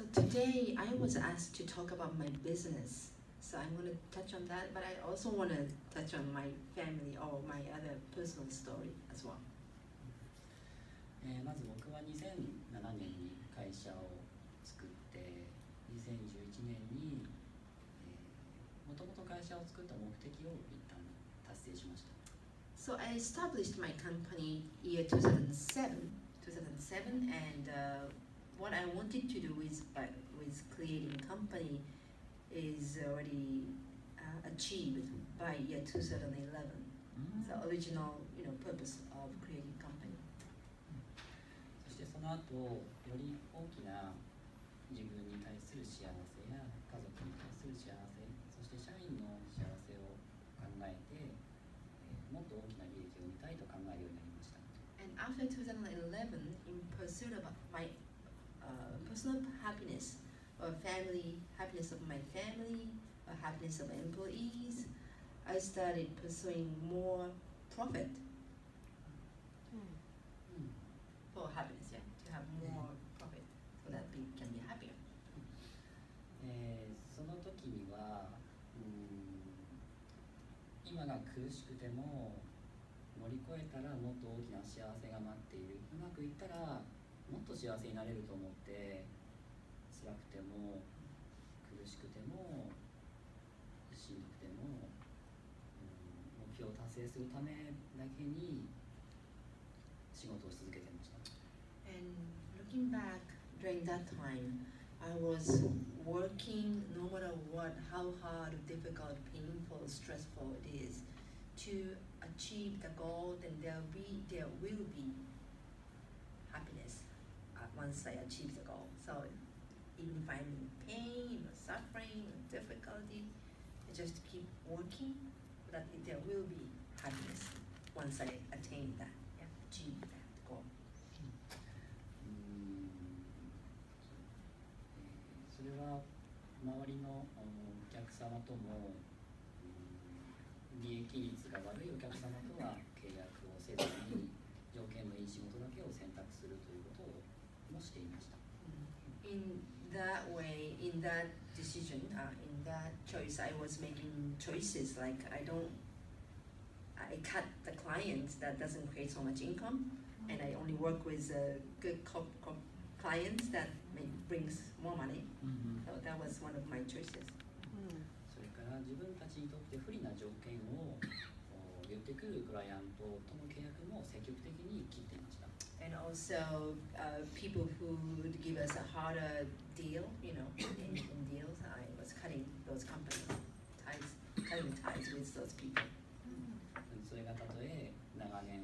So today I was asked to talk about my business. So I'm going to touch on that, but I also want to touch on my family or my other personal story as well. まず僕は2007年に会社を作って2011年にもともと会社を作った目的を一旦達成しました。So I established my company year 2007, and what I wanted to do with creating company is already achieved by year 2011. The original, purpose of creating company. そしてその後より大きな自分に対する幸せや家族に対する幸せ、そして社員の幸せを考えて、もっと大きな利益を見たいと考えるようになりました。And after 2011, in pursuit of my personal happiness, or happiness of my family, or happiness of employees, I started pursuing more profit for happiness, to have more profit so that we can be happier. その時には、今が苦しくても乗り越えたらもっと大きな幸せが待っている、うまくいったらもっと幸せになれると思って、辛くても苦しくてもしんどくても、目標を達成するためだけに仕事をし続けてました。 And looking back during that time, I was working no matter what, how hard, difficult, painful, stressful it is, to achieve the goal. Then there will be happiness once I achieve the goal. So even if I'm in pain or suffering or difficulty, I just keep working so that there will be happiness once I attain that, achieve that goal. それは周りのお客様とも利益率が悪いお客様とは契約をせずに条件のいい仕事だけを選択するということをもしていました。In that way, in that decision, in that choice, I was making choices like I cut the clients that doesn't create so much income, and I only work with good clients that brings more money. So that was one of my choices. それから自分たちにとって不利な条件を言ってくるクライアントとの契約も積極的に切っていました。And also people who would give us a harder deal, in deals, I was cutting those companies, cutting ties with those people. それがたとえ長年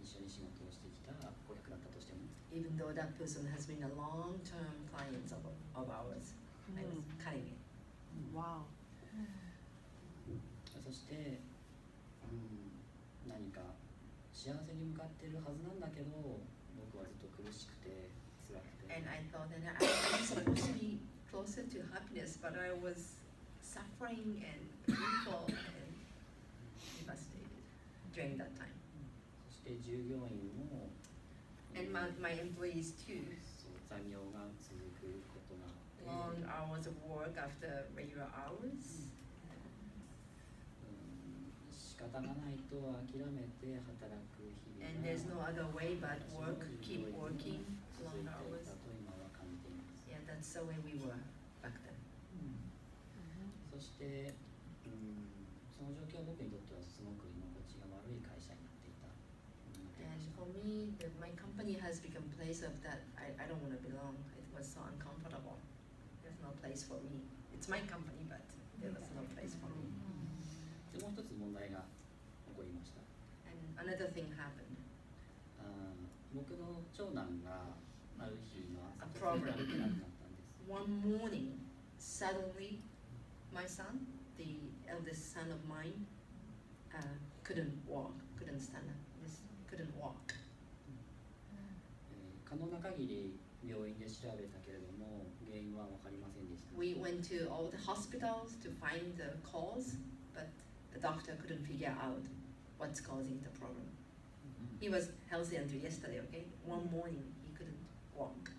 一緒に仕事をしてきた顧客だったとしても、 Even though that person has been a long-term client of ours, I was cutting it. Wow. そして、何か幸せに向かっているはずなんだけど、僕はずっと苦しくて辛くて。 And I thought that I was supposed to be closer to happiness, but I was suffering and painful and devastated during that time. そして従業員も And my employees too. 残業が続くことが Long hours of work after regular hours. 仕方がないと諦めて働く日々 And there's no other way but work, keep working 続い long ていた hours. と今は感じています。 Yeah, that's the way we were back then. そして、その状況は僕にとってはすごく居心地が悪い会社になっていた。 And for me, my company has become a place of that I don't want to belong. It was so uncomfortable. There's no place for me. It's my company, but there was no place for me. でもう一つ問題が起こりました。 And another thing happened. 僕の長男がある日の朝 A problem. 歩けなくなったんです。 One morning, suddenly, my son, the eldest son of mine, couldn't walk, couldn't stand up, just couldn't walk. 可能な限り病院で調べたけれども原因は分かりませんでした。 We went to all the hospitals to find the cause, but the doctor couldn't figure out what's causing the problem. He was healthy until yesterday, okay? One morning, he couldn't walk.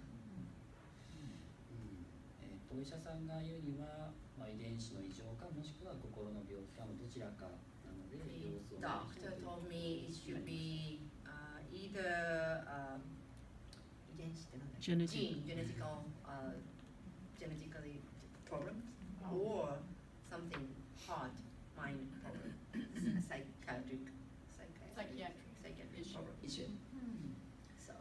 お医者さんが言うには、遺伝子の異常かもしくは心の病気かのどちらかなので、様子を The doctor told me it should be either 遺伝子ってなんだっけ genetically problems or something heart mind problem psychiatric problem issue. So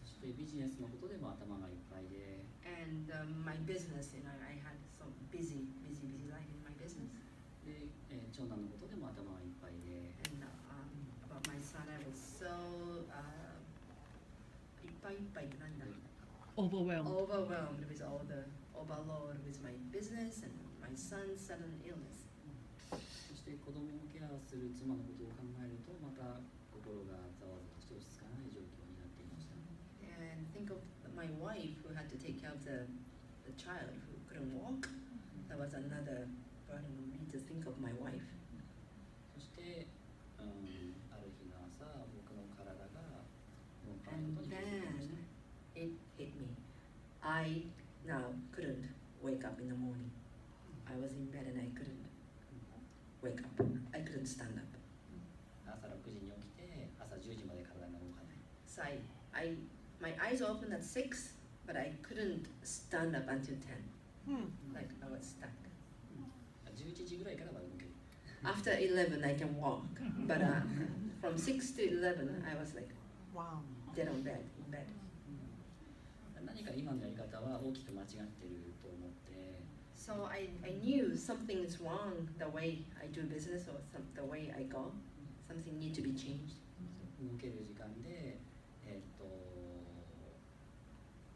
そしてビジネスのことでも頭がいっぱいで、 and my business, I had some busy life in my business. で、長男のことでも頭がいっぱいで、 And about my son, I was so いっぱいってなんだ overwhelmed. overwhelmed with all the overload with my business and my son's sudden illness. そして子供のケアをする妻のことを考えると、また心がざわざわして落ち着かない状況になっていました。 And think of my wife who had to take care of the child who couldn't walk. That was another burden on me to think of my wife. そして、ある日の朝、僕の体がもうパ And ンとに気づきました。 then it hit me. I now couldn't wake up in the morning. I was in bed and I couldn't wake up. I couldn't stand up. 朝6時に起きて、朝10時まで体が動かない。 So my eyes opened at 6, but I couldn't stand up until 10. Like I was stuck. 11時ぐらいからは動ける。 After 11, I can walk, but from 6 to 11, I was like Wow. dead in bed. 何か今のやり方は大きく間違ってると思って、 So I knew something is wrong the way I do business or the way I go. Something need to be changed. 動ける時間で、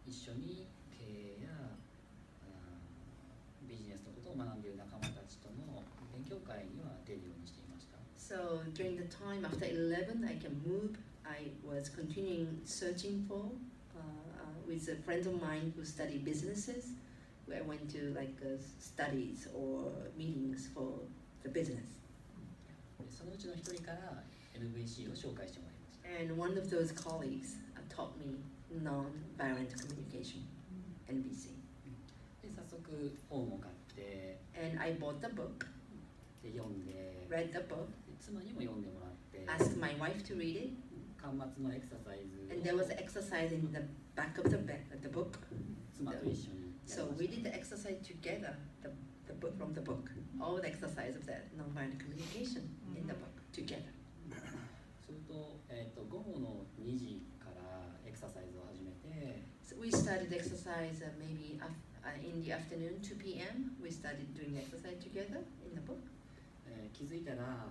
一緒に経営やビジネスのことを学んでいる仲間たちとの勉強会には出るようにしていました。 So during the time after 11, I can move. I was continuing searching for with a friend of mine who studied businesses. Where I went to like studies or meetings for the business. でそのうちの一人から NVC を紹介してもらいました。 And one of those colleagues taught me non-violent communication, NVC. で早速本を買って、 And I bought the book, で読んで、 read the book, で妻にも読んでもらって、 asked my wife to read it, 端末のエクササイズ and there was an exercise in the back of the book. 妻と一緒にやりま So した。 we did the exercise together, the book from the book, all the exercise of that non-violent communication in the book together. すると、午後の2時からエクササイズを始めて、 So we started exercise maybe in the afternoon, 2 p.m. We started doing exercise together in the book. 気づいたら、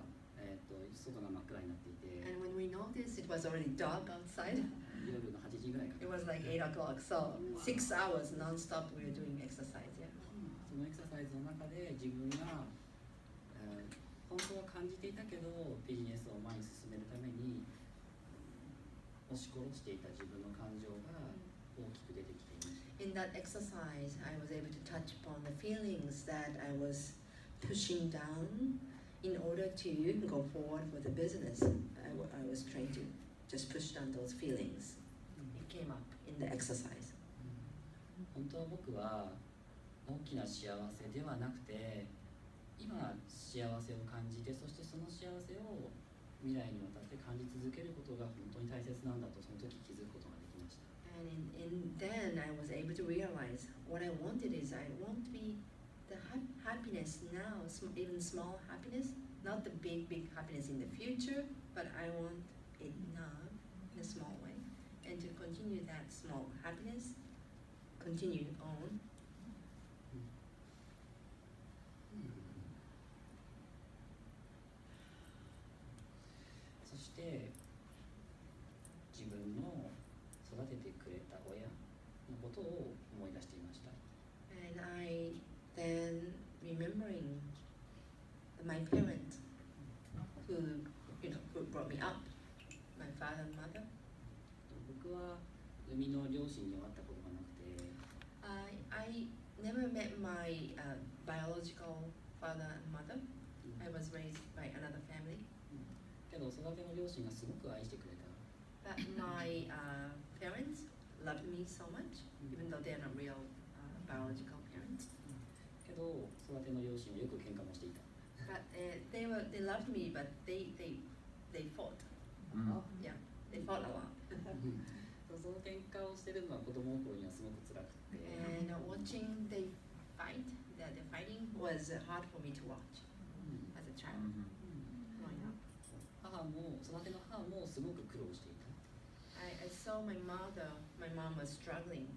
外が真っ暗になっていて、 And when we noticed, it was already dark outside. 夜の8時ぐらいか It ら was like 8 o'clock, so 6 hours non-stop we were doing exercise, yeah. そのエクササイズの中で自分が、本当は感じていたけどビジネスを前に進めるために押し殺していた自分の感情が大きく出てきていました。 In that exercise, I was able to touch upon the feelings that I was pushing down in order to go forward with the business. I was trying to just push down those feelings. It came up in the exercise. 本当は僕は大きな幸せではなくて今幸せを感じてそしてその幸せを未来にわたって感じ続けることが本当に大切なんだとその時気づくことができました。 And then I was able to realize what I wanted is I want to be the happiness now, even small happiness, not the big happiness in the future, but I want it now in a small way. And to continue that small happiness, continue on. そして自分の育ててくれた親のことを思い出していました。 And I then remembering my parents who brought me up, my father and mother. 僕は生みの両親には会ったことがなくて、 I never met my biological father and mother. I was raised by another family. けど育ての両親がすごく愛してくれた。 But my parents loved me so much, even though they're not real biological parents. けど育ての両親はよく喧嘩もしていた。 But they loved me, but they fought. Yeah, they fought a lot. その喧嘩をしてるのは子供の頃にはすごく辛くて、And watching they fight, the fighting was hard for me to watch as a child growing up. 母も育ての母もすごく苦労していた。I saw my mom was struggling